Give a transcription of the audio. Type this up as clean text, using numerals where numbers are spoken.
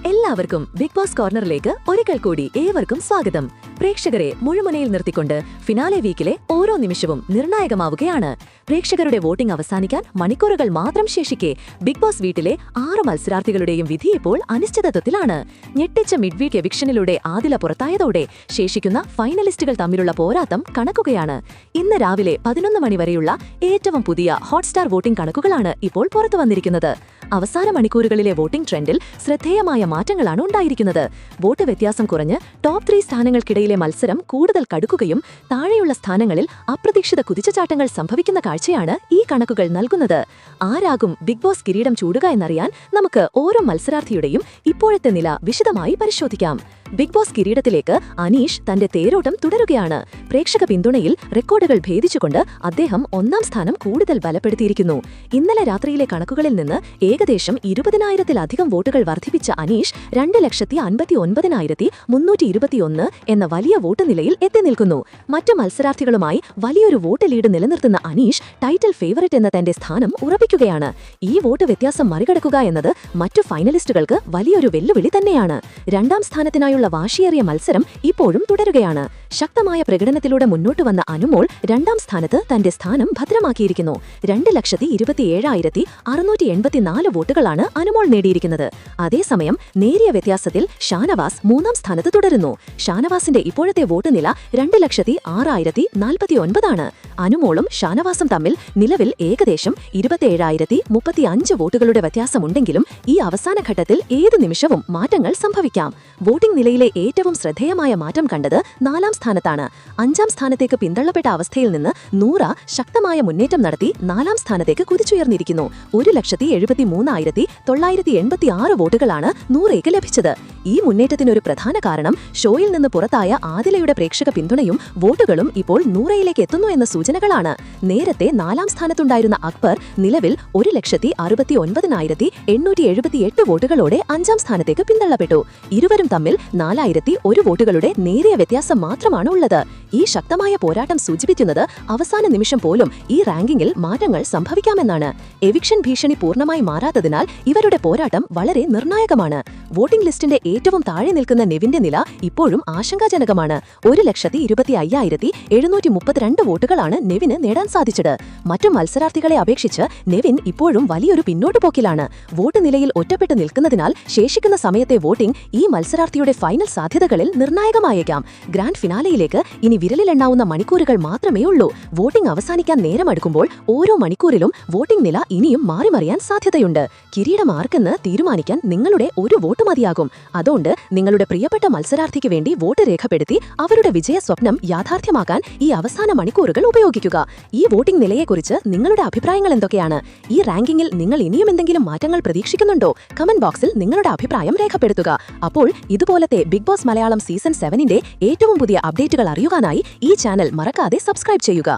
എല്ലാവർക്കും big boss കോർണറിലേക്ക് ഒരിക്കൽ കൂടി ഏവർക്കും സ്വാഗതം. പ്രേക്ഷകരെ മുഴുമുനയിൽ നിർത്തിക്കൊണ്ട് ഫിനാലെ വീക്കിലെ ഓരോ നിമിഷവും നിർണായകമാവുകയാണ്. പ്രേക്ഷകരുടെ വോട്ടിംഗ് അവസാനിക്കാൻ മണിക്കൂറുകൾ മാത്രം ശേഷിക്കെ ബിഗ് ബോസ് വീട്ടിലെ 6 മത്സരാർത്ഥികളുടെയും വിധി ഇപ്പോൾ അനിശ്ചിതത്വത്തിലാണ്. ഞെട്ടിച്ച മിഡ് വീക്ക് എവിക്ഷനിലൂടെ ആദില പുറത്തായതോടെ ശേഷിക്കുന്ന ഫൈനലിസ്റ്റുകൾ തമ്മിലുള്ള പോരാട്ടം കണക്കുകയാണ്. ഇന്ന് രാവിലെ 11 മണി വരെയുള്ള ഏറ്റവും പുതിയ ഹോട്ട്സ്റ്റാർ വോട്ടിംഗ് കണക്കുകളാണ് ഇപ്പോൾ പുറത്തു വന്നിരിക്കുന്നത്. അവസാന മണിക്കൂറുകളിലെ വോട്ടിംഗ് ട്രെൻഡിൽ ശ്രദ്ധേയമായ മാറ്റങ്ങളാണ് ഉണ്ടായിരിക്കുന്നത്. വോട്ട് വ്യത്യാസം കുറഞ്ഞ് ടോപ്പ് 3 സ്ഥാനങ്ങൾക്കിടയിലെ മത്സരം കൂടുതൽ കടുക്കുകയും താഴെയുള്ള സ്ഥാനങ്ങളിൽ അപ്രതീക്ഷിത കുതിച്ചുചാട്ടങ്ങൾ സംഭവിക്കുന്ന കാഴ്ചയാണ് ഈ കണക്കുകൾ നൽകുന്നത്. ആരാകും ബിഗ് ബോസ് കിരീടം ചൂടുക എന്നറിയാൻ നമുക്ക് ഓരോ മത്സരാർത്ഥിയുടെയും ഇപ്പോഴത്തെ നില വിശദമായി പരിശോധിക്കാം. ബിഗ് ബോസ് കിരീടത്തിലേക്ക് അനീഷ് തന്റെ തേരോട്ടം തുടരുകയാണ്. പ്രേക്ഷക പിന്തുണയിൽ റെക്കോർഡുകൾ ഭേദിച്ചുകൊണ്ട് അദ്ദേഹം 1ാം സ്ഥാനം കൂടുതൽ ബലപ്പെടുത്തിയിരിക്കുന്നു. ഇന്നലെ രാത്രിയിലെ കണക്കുകളിൽ നിന്ന് ഏകദേശം 20,000-ത്തിലധികം വോട്ടുകൾ വർദ്ധിപ്പിച്ച അനീഷ് 2,59,321 എന്ന വലിയ വോട്ട് നിലയിൽ എത്തി നിൽക്കുന്നു. മറ്റു മത്സരാർത്ഥികളുമായി വലിയൊരു വോട്ട് ലീഡ് നിലനിർത്തുന്ന അനീഷ് ടൈറ്റിൽ ഫേവറിറ്റ് എന്ന തന്റെ സ്ഥാനം ഉറപ്പിക്കുകയാണ്. ഈ വോട്ട് വ്യത്യാസം മറികടക്കുക എന്നത് മറ്റു ഫൈനലിസ്റ്റുകൾക്ക് വലിയൊരു വെല്ലുവിളി തന്നെയാണ്. 2ാം സ്ഥാനത്തിനായുള്ള വാശിയേറിയ മത്സരം ഇപ്പോഴും തുടരുകയാണ്. ശക്തമായ പ്രകടനത്തിലൂടെ മുന്നോട്ട് വന്ന അനുമോൾ 2ാം സ്ഥാനത്ത് തന്റെ സ്ഥാനം ഭദ്രമാക്കിയിരിക്കുന്നു. 2,27,684 വോട്ടുകളാണ് അനുമോൾ നേടിയിരിക്കുന്നത്. അതേസമയം നേരിയ വ്യത്യാസത്തിൽ ഷാനവാസ് 3ാം സ്ഥാനത്ത് തുടരുന്നു. ഷാനവാസിന്റെ ഇപ്പോഴത്തെ വോട്ട് നില 2,06,049 അനുമോളും ഷാനവാസും തമ്മിൽ നിലവിൽ ഏകദേശം 27,035 വോട്ടുകളുടെ വ്യത്യാസമുണ്ടെങ്കിലും ഈ അവസാന ഘട്ടത്തിൽ ഏത് നിമിഷവും മാറ്റങ്ങൾ സംഭവിക്കാം. വോട്ടിംഗ് നിലയിലെ ഏറ്റവും ശ്രദ്ധേയമായ മാറ്റം കണ്ടത് 4ാം സ്ഥാനത്താണ്. 5ാം സ്ഥാനത്തേക്ക് പിന്തള്ളപ്പെട്ട അവസ്ഥയിൽ നിന്ന് നൂറ ശക്തമായ മുന്നേറ്റം നടത്തി 4ാം സ്ഥാനത്തേക്ക് കുതിച്ചുയർന്നിരിക്കുന്നു. 1,73,986 വോട്ടുകളാണ് നൂറയ്ക്ക് ലഭിച്ചത്. ഈ മുന്നേറ്റത്തിനൊരു പ്രധാന കാരണം ഷോയിൽ നിന്ന് പുറത്തായ ആദിലയുടെ പ്രേക്ഷക പിന്തുണയും വോട്ടുകളും ഇപ്പോൾ നൂറയിലേക്ക് എത്തുന്നു എന്ന സൂചനകളാണ്. നേരത്തെ 4ാം സ്ഥാനത്തുണ്ടായിരുന്ന അക്ബർ നിലവിൽ 1,69,878 വോട്ടുകളോടെ 5ാം സ്ഥാനത്തേക്ക് പിന്തള്ളപ്പെട്ടു. ഇരുവരും തമ്മിൽ 4,001 വോട്ടുകളുടെ നേരിയ വ്യത്യാസം മാത്രമാണ് ഉള്ളത്. ഈ ശക്തമായ പോരാട്ടം സൂചിപ്പിക്കുന്നത് അവസാന നിമിഷം പോലും ഈ റാങ്കിങ്ങിൽ മാറ്റങ്ങൾ സംഭവിക്കാമെന്നാണ്. എവിക്ഷൻ ഭീഷണി പൂർണ്ണമായി മാറാത്തതിനാൽ ഇവരുടെ പോരാട്ടം വളരെ നിർണായകമാണ്. വോട്ടിംഗ് ലിസ്റ്റിന്റെ ഏറ്റവും താഴെ നിൽക്കുന്ന നെവിന്റെ നില ഇപ്പോഴും ആശങ്കാജനകമാണ്. 1,25,732 വോട്ടുകളാണ് നെവിന് നേടാൻ സാധിച്ചത്. മറ്റു മത്സരാർത്ഥികളെ അപേക്ഷിച്ച് നെവിൻ ഇപ്പോഴും വലിയൊരു പിന്നോട്ടുപോക്കിലാണ്. വോട്ട് നിലയിൽ ഒറ്റപ്പെട്ട് നിൽക്കുന്നതിനാൽ ശേഷിക്കുന്ന സമയത്തെ വോട്ടിംഗ് ഈ മത്സരാർത്ഥിയുടെ ഫൈനൽ സാധ്യതകളിൽ നിർണായകമായേക്കാം. ഗ്രാൻഡ് ഫിനാലയിലേക്ക് ഇനി വിരലിലെണ്ണാവുന്ന മണിക്കൂറുകൾ മാത്രമേ ഉള്ളൂ. വോട്ടിംഗ് അവസാനിക്കാൻ നേരമെടുക്കുമ്പോൾ ഓരോ മണിക്കൂറിലും വോട്ടിംഗ് നില ഇനിയും മാറിമറിയാൻ സാധ്യതയുണ്ട്. കിരീടം ആർക്കെന്ന് തീരുമാനിക്കാൻ നിങ്ങളുടെ ഒരു വോട്ട് മതിയാകും. അതുകൊണ്ട് നിങ്ങളുടെ പ്രിയപ്പെട്ട മത്സരാർത്ഥിക്ക് വേണ്ടി വോട്ട് രേഖപ്പെടുത്തി അവരുടെ വിജയ സ്വപ്നം യാഥാർത്ഥ്യമാക്കാൻ ഈ അവസാന മണിക്കൂറുകൾ ഉപയോഗിക്കുക. ഈ വോട്ടിംഗ് നിലയെക്കുറിച്ച് നിങ്ങളുടെ അഭിപ്രായങ്ങൾ എന്തൊക്കെയാണ്? ഈ റാങ്കിങ്ങിൽ നിങ്ങൾ ഇനിയും എന്തെങ്കിലും മാറ്റങ്ങൾ പ്രതീക്ഷിക്കുന്നുണ്ടോ? കമന്റ് ബോക്സിൽ നിങ്ങളുടെ അഭിപ്രായം രേഖപ്പെടുത്തുക. അപ്പോൾ ഇതുപോലത്തെ ബിഗ് ബോസ് മലയാളം സീസൺ 7ന്റെ ഏറ്റവും പുതിയ അപ്ഡേറ്റുകൾ അറിയുവാനായി ഈ ചാനൽ മറക്കാതെ സബ്സ്ക്രൈബ് ചെയ്യുക.